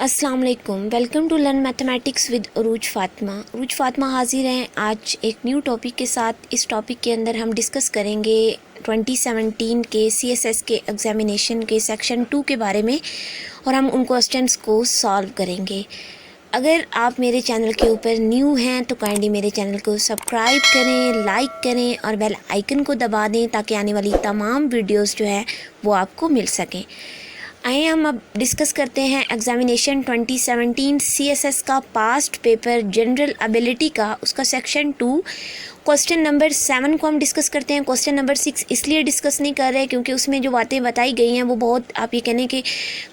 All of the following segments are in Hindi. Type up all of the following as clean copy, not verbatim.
अस्सलाम वालेकुम। Welcome to learn mathematics with Arooj Fatima. Arooj Fatima हाजिर हैं आज एक न्यू टॉपिक के साथ। इस टॉपिक के अंदर हम डिस्कस करेंगे 2017 के CSS के एग्ज़ामिनेशन के सेक्शन 2 के बारे में और हम उन क्वेश्चंस को सॉल्व करेंगे। अगर आप मेरे चैनल के ऊपर न्यू हैं तो काइंडली मेरे चैनल को सब्सक्राइब करें, लाइक करें और बेल आइकन को दबा दें ताकि आने वाली तमाम वीडियोस जो है वो आपको मिल सकें। आइए हम अब डिस्कस करते हैं एग्ज़ामिनेशन 2017 CSS का पास्ट पेपर जनरल एबिलिटी का, उसका सेक्शन 2 क्वेश्चन नंबर 7 को हम डिस्कस करते हैं। क्वेश्चन नंबर 6 इसलिए डिस्कस नहीं कर रहे क्योंकि उसमें जो बातें बताई गई हैं वो बहुत, आप ये कहने कि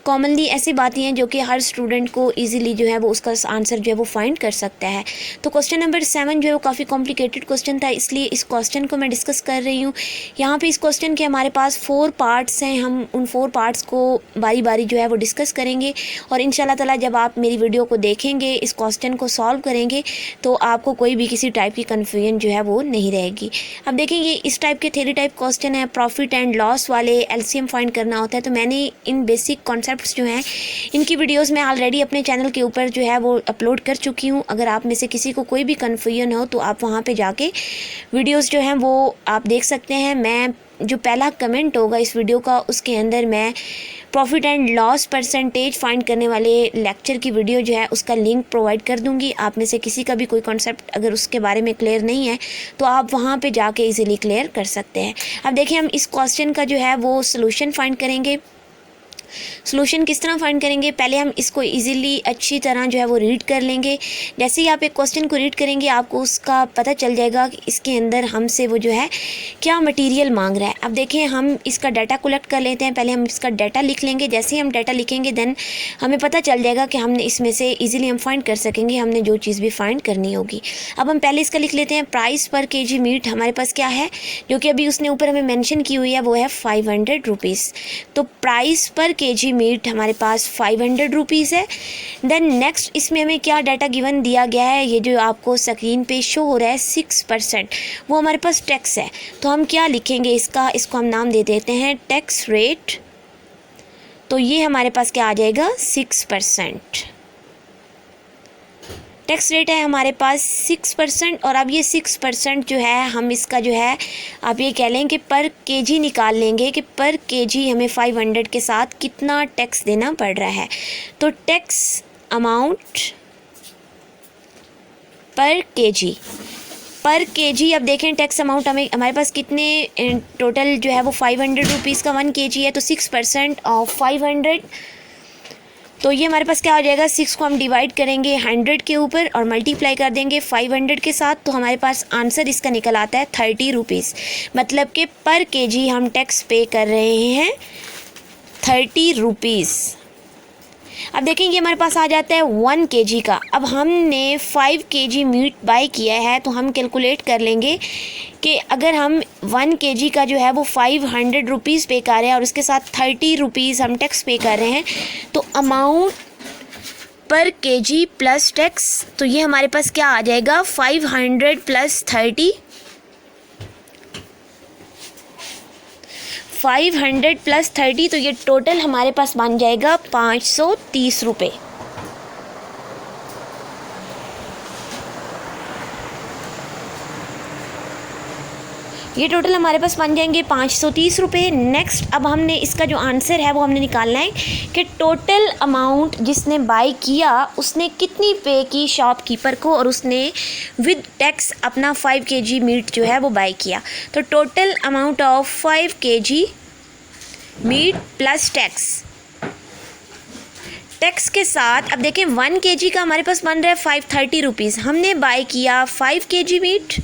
कॉमनली ऐसी बातें हैं जो कि हर स्टूडेंट को इजीली जो है वो उसका आंसर जो है वो फाइंड कर सकता है। तो क्वेश्चन नंबर 7 जो है वो काफ़ी कॉम्प्लिकेटेड क्वेश्चन था, इसलिए इस क्वेश्चन को मैं डिस्कस कर रही हूँ। यहाँ पर इस क्वेश्चन के हमारे पास 4 पार्ट्स हैं, हम उन 4 पार्ट्स को बारी बारी जो है वो डिस्कस करेंगे और इंशाल्लाह ताला जब आप मेरी वीडियो को देखेंगे, इस क्वेश्चन को सॉल्व करेंगे तो आपको कोई भी किसी टाइप की कन्फ्यूजन जो है वो नहीं रहेगी। अब देखेंगे इस टाइप के थ्योरी टाइप क्वेश्चन है, प्रॉफिट एंड लॉस वाले, एलसीएम फाइंड करना होता है। तो मैंने इन बेसिक कॉन्सेप्ट्स जो हैं इनकी वीडियोस मैं ऑलरेडी अपने चैनल के ऊपर जो है वो अपलोड कर चुकी हूँ। अगर आप में से किसी को कोई भी कन्फ्यूजन हो तो आप वहाँ पे जाके वीडियोस जो हैं वो आप देख सकते हैं। मैं जो पहला कमेंट होगा इस वीडियो का उसके अंदर मैं profit and loss percentage find करने वाले लेक्चर की वीडियो जो है उसका लिंक प्रोवाइड कर दूंगी। आप में से किसी का भी कोई कॉन्सेप्ट अगर उसके बारे में क्लियर नहीं है तो आप वहां पे जाके इजीली क्लियर कर सकते हैं। अब देखिए हम इस क्वेश्चन का जो है वो सॉल्यूशन फाइंड करेंगे। सॉल्यूशन किस तरह फाइंड करेंगे, पहले हम इसको इजीली अच्छी तरह जो है वो रीड कर लेंगे। जैसे ही आप एक क्वेश्चन को रीड करेंगे आपको उसका पता चल जाएगा कि इसके अंदर हमसे वो जो है क्या मटेरियल मांग रहा है। अब देखें हम इसका डाटा कलेक्ट कर लेते हैं। पहले हम इसका डाटा लिख लेंगे, जैसे ही हम डाटा लिखेंगे देन हमें पता चल जाएगा कि हमने इसमें से ईजिली हम फाइंड कर सकेंगे हमने जो चीज़ भी फाइंड करनी होगी। अब हम पहले इसका लिख लेते हैं। प्राइस पर केजी मीट हमारे पास क्या है, जो कि अभी उसने ऊपर हमें मेंशन की हुई है, वो है 500 रुपीज़। तो प्राइस पर केजी मीट हमारे पास 500 रुपीज़ है। देन नेक्स्ट इसमें हमें क्या डाटा गिवन दिया गया है, ये जो आपको स्क्रीन पे शो हो रहा है 6%, वो हमारे पास टैक्स है। तो हम क्या लिखेंगे इसको हम नाम दे देते हैं टैक्स रेट। तो ये हमारे पास क्या आ जाएगा 6%। टैक्स रेट है हमारे पास 6%। और अब ये 6% जो है हम इसका जो है आप ये कह लें कि पर केजी निकाल लेंगे कि पर केजी हमें 500 के साथ कितना टैक्स देना पड़ रहा है। तो टैक्स अमाउंट पर केजी अब देखें टैक्स अमाउंट हमारे पास कितने टोटल जो है वो 500 रुपीज़ का 1 केजी है। तो 6% ऑफ 500, तो ये हमारे पास क्या हो जाएगा, 6 को हम डिवाइड करेंगे 100 के ऊपर और मल्टीप्लाई कर देंगे 500 के साथ। तो हमारे पास आंसर इसका निकल आता है 30 रुपीज़। मतलब कि पर केजी हम टैक्स पे कर रहे हैं 30 रुपीज़। अब देखेंगे हमारे पास आ जाता है 1 केजी का। अब हमने 5 केजी मीट बाय किया है तो हम कैलकुलेट कर लेंगे कि अगर हम 1 केजी का जो है वो 500 रुपीज़ पे कर रहे हैं और उसके साथ 30 रुपीज़ हम टैक्स पे कर रहे हैं तो अमाउंट पर केजी प्लस टैक्स, तो ये हमारे पास क्या आ जाएगा 500 प्लस 30, 500 प्लस 30, तो ये टोटल हमारे पास बन जाएगा 530 रुपये। ये टोटल हमारे पास बन जाएंगे 530 रुपये। नेक्स्ट अब हमने इसका जो आंसर है वो हमने निकालना है कि टोटल अमाउंट जिसने बाय किया उसने कितनी पे की शॉपकीपर को और उसने विद टैक्स अपना 5 केजी मीट जो है वो बाय किया। तो total amount of 5 KG meat plus tax के साथ। अब देखें 1 केजी का हमारे पास बन रहा है 530 रुपीज़, हमने बाय किया 5 केजी मीट,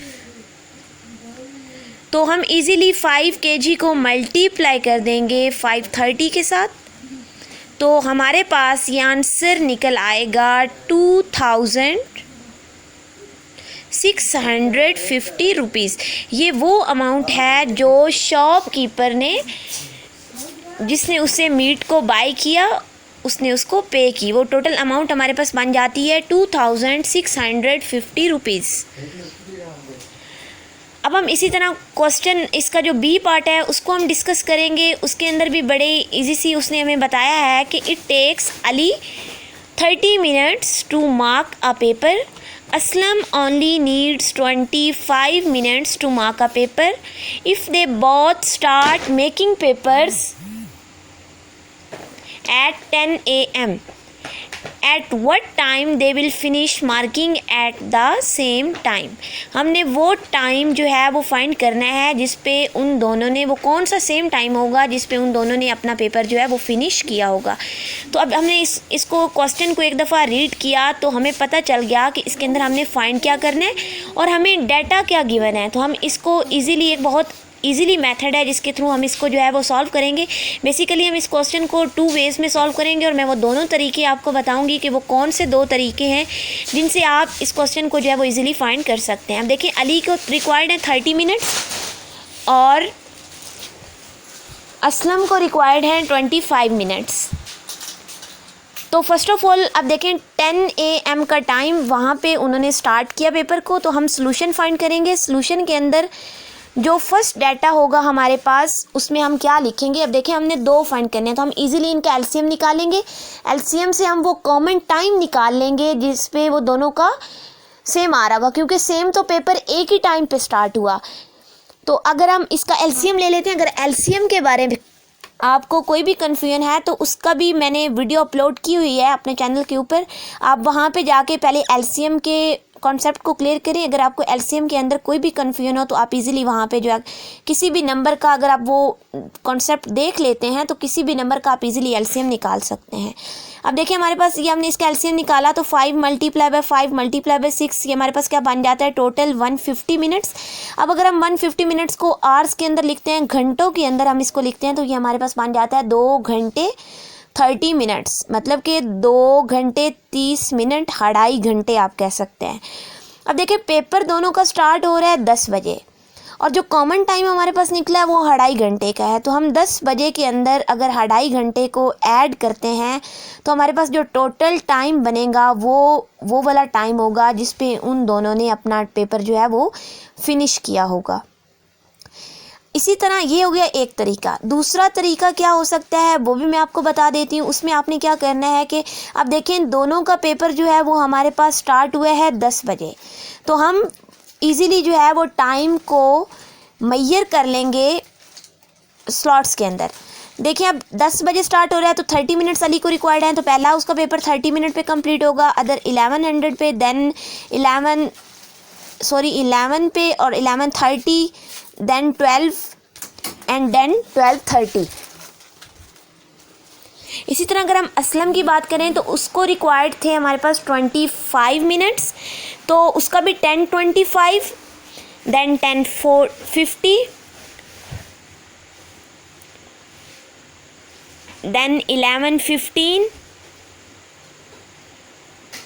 तो हम इजीली 5 केजी को मल्टीप्लाई कर देंगे 530 के साथ। तो हमारे पास ये आंसर निकल आएगा 2650 रुपीज़। ये वो अमाउंट है जो शॉपकीपर ने, जिसने उसे मीट को बाय किया, उसने उसको पे की, वो टोटल अमाउंट हमारे पास बन जाती है 2650 रुपीज़। अब हम इसी तरह क्वेश्चन इसका जो बी पार्ट है उसको हम डिस्कस करेंगे। उसके अंदर भी बड़े इजी सी उसने हमें बताया है कि it takes Ali 30 minutes to mark a paper. Aslam only needs 25 minutes to mark a paper. If they both start making papers at 10 a.m., at what time they will finish marking at the same time. हमने वो टाइम जो है वो फाइंड करना है जिस पे उन दोनों ने, वो कौन सा सेम टाइम होगा जिस पे उन दोनों ने अपना पेपर जो है वो फिनिश किया होगा. तो अब हमने इसको क्वेश्चन को एक दफ़ा रीड किया तो हमें पता चल गया कि इसके अंदर हमने फाइंड क्या करना है और हमें डाटा क्या गिवन है. तो हम इसको ईज़िली, एक बहुत ईज़िली मेथड है जिसके थ्रू हम इसको जो है वो सॉल्व करेंगे. बेसिकली हम इस क्वेश्चन को 2 वेज़ में सॉल्व करेंगे और मैं वो दोनों तरीके आपको बताऊंगी कि वो कौन से 2 तरीके हैं जिनसे आप इस क्वेश्चन को जो है वो ईज़िली फाइंड कर सकते हैं. अब देखिए, अली को रिक्वायर्ड है 30 मिनट्स और असलम को रिक्वायर्ड है 25 मिनट्स. तो फर्स्ट ऑफ ऑल अब देखें 10 AM का टाइम वहाँ पे उन्होंने स्टार्ट किया पेपर को. तो हम सोल्यूशन फाइंड करेंगे. सोल्यूशन के अंदर जो फर्स्ट डाटा होगा हमारे पास उसमें हम क्या लिखेंगे. अब देखें, हमने 2 फाइंड करने हैं तो हम इजीली इनका एलसीएम निकालेंगे. एलसीएम से हम वो कॉमन टाइम निकाल लेंगे जिस पे वो दोनों का सेम आ रहा होगा, क्योंकि सेम तो पेपर एक ही टाइम पे स्टार्ट हुआ. तो अगर हम इसका एलसीएम ले लेते हैं, अगर एलसीएम के बारे में आपको कोई भी कन्फ्यूजन है तो उसका भी मैंने वीडियो अपलोड की हुई है अपने चैनल के ऊपर. आप वहाँ पे जाके पहले एलसीएम के कॉन्सेप्ट को क्लियर करें. अगर आपको एलसीएम के अंदर कोई भी कन्फ्यूजन हो तो आप इजीली वहाँ पे जो है किसी भी नंबर का, अगर आप वो कॉन्सेप्ट देख लेते हैं तो किसी भी नंबर का आप इजीली एलसीएम निकाल सकते हैं. अब देखिए, हमारे पास ये हमने इसका एलसीएम निकाला तो 5 × 5 × 6 ये हमारे पास क्या बन जाता है, टोटल 150 मिनट्स. अब अगर हम 150 मिनट्स को आवर्स के अंदर लिखते हैं, घंटों के अंदर हम इसको लिखते हैं, तो ये हमारे पास बन जाता है 2 घंटे 30 मिनट्स, मतलब कि 2 घंटे 30 मिनट, 2.5 घंटे आप कह सकते हैं. अब देखिए, पेपर दोनों का स्टार्ट हो रहा है 10 बजे और जो कॉमन टाइम हमारे पास निकला है वो 2.5 घंटे का है. तो हम 10 बजे के अंदर अगर 2.5 घंटे को ऐड करते हैं तो हमारे पास जो टोटल टाइम बनेगा वो वाला टाइम होगा जिस पे उन दोनों ने अपना पेपर जो है वो फिनिश किया होगा. इसी तरह ये हो गया एक तरीका. दूसरा तरीका क्या हो सकता है वो भी मैं आपको बता देती हूँ. उसमें आपने क्या करना है कि अब देखें, दोनों का पेपर जो है वो हमारे पास स्टार्ट हुआ है 10 बजे. तो हम इजीली जो है वो टाइम को मेजर कर लेंगे स्लॉट्स के अंदर. देखिए, अब 10 बजे स्टार्ट हो रहा है तो 30 मिनट्स अली को रिक्वायर्ड है, तो पहला उसका पेपर 30 मिनट पे कंप्लीट होगा. अदर 1100 पे, देन 11 पे और 11:30, देन 12 एंड देन 12:30. इसी तरह अगर हम असलम की बात करें तो उसको रिक्वायर्ड थे हमारे पास 25 मिनट्स, तो उसका भी 10:25, then 10:50, then 11:15,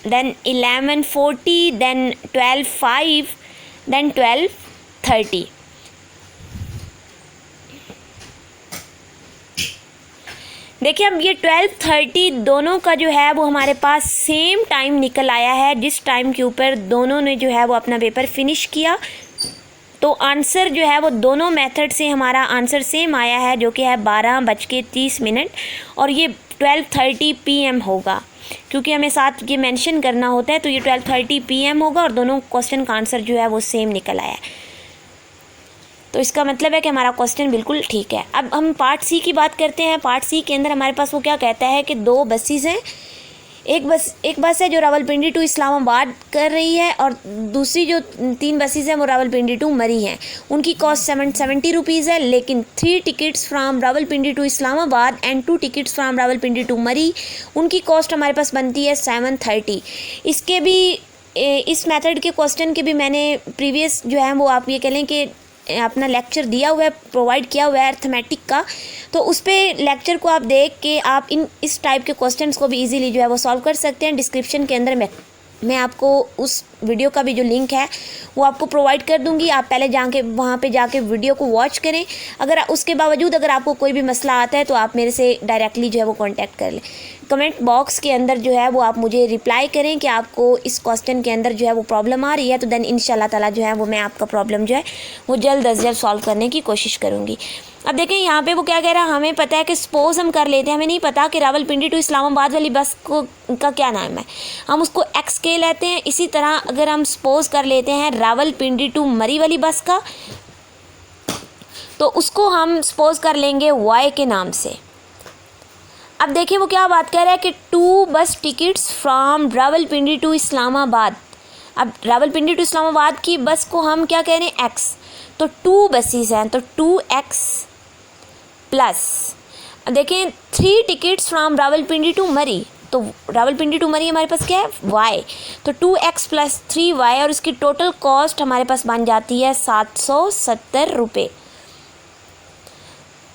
then 11:40, then 12:05, then 12:30. देखिए, अब ये 12:30 दोनों का जो है वो हमारे पास सेम टाइम निकल आया है जिस टाइम के ऊपर दोनों ने जो है वो अपना पेपर फिनिश किया. तो आंसर जो है वो दोनों मेथड से हमारा आंसर सेम आया है, जो कि है 12:30 और ये 12:30 PM होगा, क्योंकि हमें साथ ये मेंशन करना होता है. तो ये 12:30 PM होगा और दोनों क्वेश्चन का आंसर जो है वो सेम निकल आया है. तो इसका मतलब है कि हमारा क्वेश्चन बिल्कुल ठीक है. अब हम पार्ट सी की बात करते हैं. पार्ट सी के अंदर हमारे पास वो क्या कहता है कि 2 बसेस हैं. एक बस है जो रावलपिंडी टू इस्लामाबाद कर रही है और दूसरी जो 3 बसेस हैं वो रावलपिंडी टू मरी हैं. उनकी कॉस्ट 70 रुपीज़ है, लेकिन 3 tickets from Rawalpindi to Islamabad and 2 tickets from Rawalpindi to Murree, उनकी कॉस्ट हमारे पास बनती है 730. इसके भी इस मेथड के क्वेश्चन के भी मैंने प्रीवियस जो है वो आप ये कह लें कि अपना लेक्चर दिया हुआ है, प्रोवाइड किया हुआ है अर्थमेटिक का. तो उस पर लेक्चर को आप देख के आप इस टाइप के क्वेश्चंस को भी इजीली जो है वो सॉल्व कर सकते हैं. डिस्क्रिप्शन के अंदर मैं आपको उस वीडियो का भी जो लिंक है वो आपको प्रोवाइड कर दूंगी. आप पहले जाके वहाँ पे जाके वीडियो को वॉच करें. अगर उसके बावजूद अगर आपको कोई भी मसला आता है तो आप मेरे से डायरेक्टली जो है वो कांटेक्ट कमेंट बॉक्स के अंदर जो है वो आप मुझे रिप्लाई करें कि आपको इस क्वेश्चन के अंदर जो है वो प्रॉब्लम आ रही है, तो देन इंशाल्लाह ताला जो है वो मैं आपका प्रॉब्लम जो है वो जल्द अज जल्द सॉल्व करने की कोशिश करूँगी। अब देखें यहाँ पे वो क्या कह रहा है, हमें पता है कि सपोज़ हम कर लेते हैं, हमें नहीं पता कि रावलपिंडी टू इस्लामाबाद वाली बस को का क्या नाम है, हम उसको एक्स के लेते हैं। इसी तरह अगर हम सपोज़ कर लेते हैं रावलपिंडी टू मरी वाली बस का, तो उसको हम सपोज़ कर लेंगे वाई के नाम से। अब देखिए वो क्या बात कर रहा है कि 2 bus tickets from Rawalpindi to Islamabad. अब रावलपिंडी टू इस्लामाबाद की बस को हम क्या कह रहे हैं, एक्स, तो 2 बसेस हैं, तो 2x प्लस देखें 3 टिकट्स फ्रॉम रावलपिंडी टू मरी, तो रावलपिंडी टू मरी हमारे पास क्या है, y, तो 2x प्लस 3y और इसकी टोटल कॉस्ट हमारे पास बन जाती है 770 रुपये।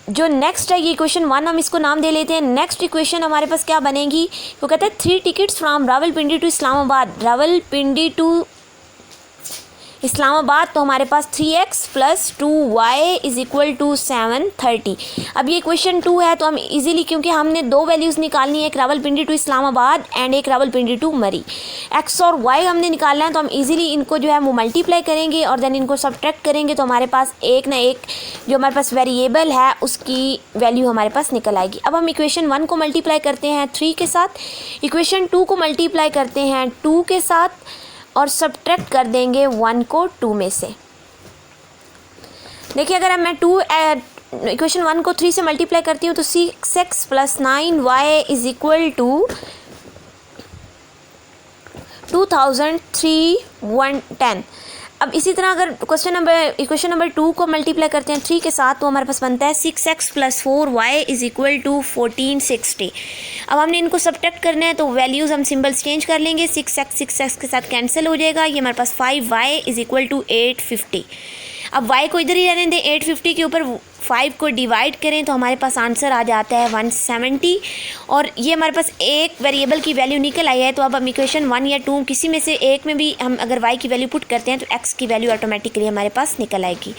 जो नेक्स्ट है ये इक्वेशन 1, हम इसको नाम दे लेते हैं। नेक्स्ट इक्वेशन हमारे पास क्या बनेगी, वो कहते हैं 3 tickets from Rawalpindi to Islamabad, Rawalpindi to Islamabad, तो हमारे पास 3x plus 2y is equal to 730। अब ये इक्वेशन 2 है, तो हम इजीली, क्योंकि हमने 2 वैल्यूज़ निकालनी है, एक रावलपिंडी टू इस्लामाबाद एंड एक रावलपिंडी टू मरी, x और y हमने निकालना है, तो हम इजीली इनको जो है वो मल्टीप्लाई करेंगे और देन इनको सब्ट्रैक्ट करेंगे, तो हमारे पास एक ना एक जो हमारे पास वेरिएबल है उसकी वैल्यू हमारे पास निकल आएगी। अब हम इक्वेशन 1 को मल्टीप्लाई करते हैं 3 के साथ, इक्वेशन 2 को मल्टीप्लाई करते हैं 2 के साथ और सब्ट्रैक्ट कर देंगे 1 को 2 में से। देखिए अगर मैं इक्वेशन 1 को 3 से मल्टीप्लाई करती हूँ तो 6x plus 9y is equal to 2310। अब इसी तरह अगर इक्वेशन नंबर 2 को मल्टीप्लाई करते हैं 3 के साथ, तो हमारे पास बनता है 6x plus 4y is equal to 1460। अब हमने इनको सब्ट्रैक्ट करना है, तो वैल्यूज़ हम सिंबल्स चेंज कर लेंगे, 6x के साथ कैंसिल हो जाएगा, ये हमारे पास 5y इज इक्वल टू 850। अब y को इधर ही रहने दें, 850 के ऊपर 5 को डिवाइड करें तो हमारे पास आंसर आ जाता है 170, और ये हमारे पास एक वेरिएबल की वैल्यू निकल आई है। तो अब हम इक्वेशन 1 या 2 किसी में से एक में भी हम अगर y की वैल्यू पुट करते हैं तो x की वैल्यू ऑटोमेटिकली हमारे पास निकल आएगी।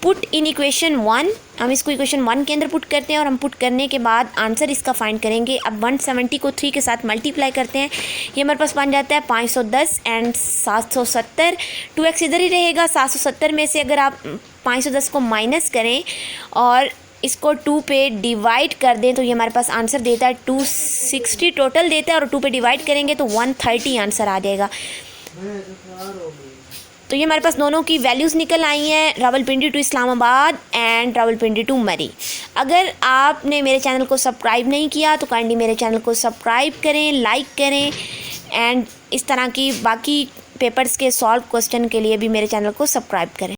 पुट इन इक्वेशन 1, हम इसको इक्वेशन 1 के अंदर पुट करते हैं और हम पुट करने के बाद आंसर इसका फाइंड करेंगे। अब 170 को 3 के साथ मल्टीप्लाई करते हैं, ये हमारे पास बन जाता है 510 एंड 770, 2x इधर ही रहेगा। 770 में से अगर आप 510 को माइनस करें और इसको 2 पे डिवाइड कर दें तो ये हमारे पास आंसर देता है 260 टोटल देता है, और 2 पे डिवाइड करेंगे तो 130 आंसर आ जाएगा। तो ये हमारे पास दोनों की वैल्यूज़ निकल आई हैं, Rawalpindi to Islamabad and Rawalpindi to Murree. अगर आपने मेरे चैनल को सब्सक्राइब नहीं किया तो काइंडली मेरे चैनल को सब्सक्राइब करें, लाइक करें, एंड इस तरह की बाकी पेपर्स के सॉल्व क्वेश्चन के लिए भी मेरे चैनल को सब्सक्राइब करें।